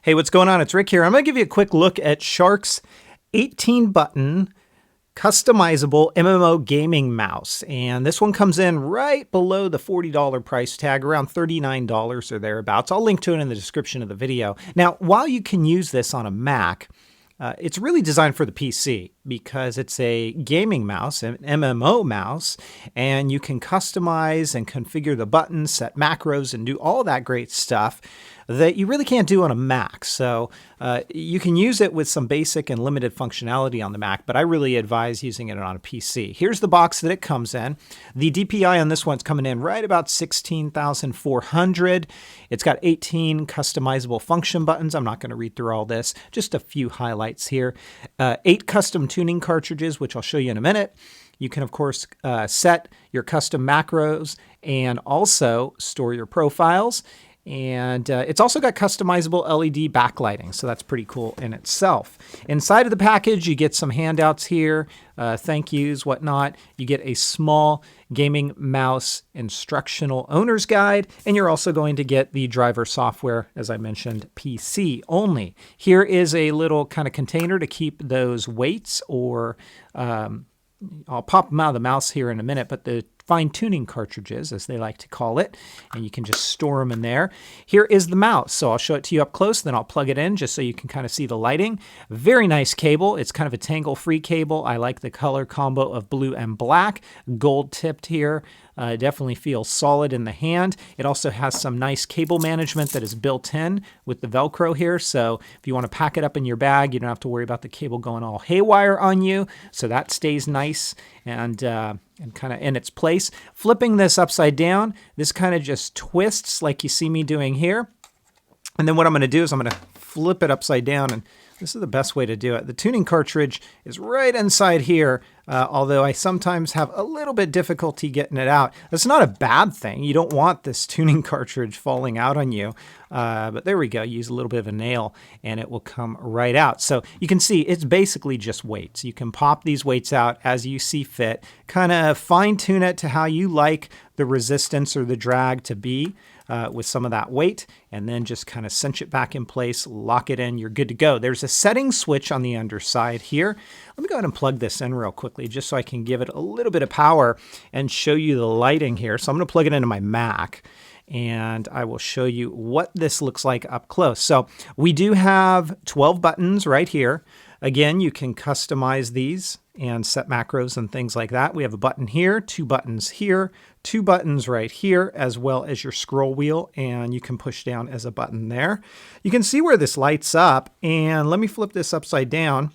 Hey, what's going on? It's Rick here. I'm going to give you a quick look at Sharkk's 18-button customizable MMO gaming mouse. And this one comes in right below the $40 price tag, around $39 or thereabouts. I'll link to it in the description of the video. Now, while you can use this on a Mac, it's really designed for the PC because it's a gaming mouse, an MMO mouse, and you can customize and configure the buttons, set macros, and do all that great stuff that you really can't do on a Mac. So you can use it with some basic and limited functionality on the Mac, but I really advise using it on a PC. Here's the box that it comes in. The DPI on this one's coming in right about 16,400. It's got 18 customizable function buttons. I'm not going to read through all this, just a few highlights here. 8 custom tuning cartridges, which I'll show you in a minute. You can, of course, set your custom macros and also store your profiles. And it's also got customizable LED backlighting, so that's pretty cool in itself. Inside of the package, you get some handouts here, thank yous, whatnot. You get a small gaming mouse instructional owner's guide, and you're also going to get the driver software, as I mentioned, PC only. Here is a little kind of container to keep those weights, or I'll pop them out of the mouse here in a minute, but the fine-tuning cartridges, as they like to call it, and you can just store them in there. Here is the mouse, so I'll show it to you up close, then I'll plug it in just so you can kind of see the lighting. Very nice cable. It's kind of a tangle-free cable. I like the color combo of blue and black, gold-tipped here. Definitely feels solid in the hand. It also has some nice cable management that is built in with the Velcro here, so if you want to pack it up in your bag, you don't have to worry about the cable going all haywire on you, so that stays nice and kind of in its place. Flipping this upside down, this kind of just twists like you see me doing here. And then what I'm going to do is I'm going to flip it upside down, and this is the best way to do it. The tuning cartridge is right inside here, although I sometimes have a little bit difficulty getting it out. That's not a bad thing. You don't want this tuning cartridge falling out on you. But there we go. Use a little bit of a nail and it will come right out. So you can see it's basically just weights. You can pop these weights out as you see fit, kind of fine tune it to how you like the resistance or the drag to be with some of that weight, and then just kind of cinch it back in place, lock it in, you're good to go. There's a setting switch on the underside here. Let me go ahead and plug this in real quickly just so I can give it a little bit of power and show you the lighting here. So I'm going to plug it into my Mac, and I will show you what this looks like up close. So we do have 12 buttons right here. Again, you can customize these and set macros and things like that. We have a button here, 2 buttons here, 2 buttons right here, as well as your scroll wheel, and you can push down as a button there. You can see where this lights up, and let me flip this upside down,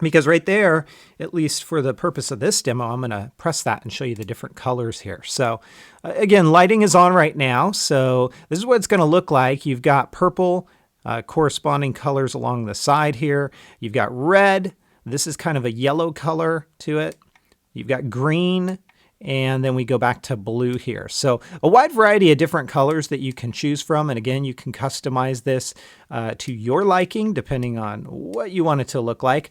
because right there, at least for the purpose of this demo, I'm going to press that and show you the different colors here. So again, lighting is on right now, so this is what it's going to look like. You've got purple, corresponding colors along the side here. You've got red. This is kind of a yellow color to it. You've got green, and then we go back to blue here. So a wide variety of different colors that you can choose from. And again, you can customize this to your liking, depending on what you want it to look like.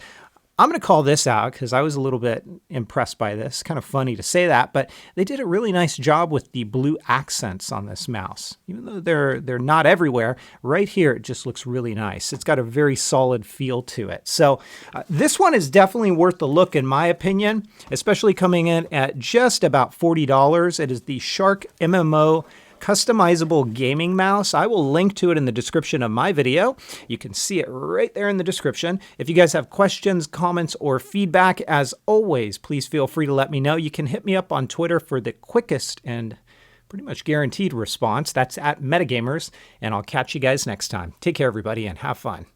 I'm going to call this out because I was a little bit impressed by this. Kind of funny to say that, but they did a really nice job with the blue accents on this mouse. Even though they're not everywhere, right here it just looks really nice. It's got a very solid feel to it. So this one is definitely worth the look in my opinion, especially coming in at just about $40. It is the Sharkk MMO customizable gaming mouse. I will link to it in the description of my video. You can see it right there in the description. If you guys have questions, comments, or feedback, as always, please feel free to let me know. You can hit me up on Twitter for the quickest and pretty much guaranteed response. That's at metagamers, and I'll catch you guys next time. Take care, everybody, and have fun.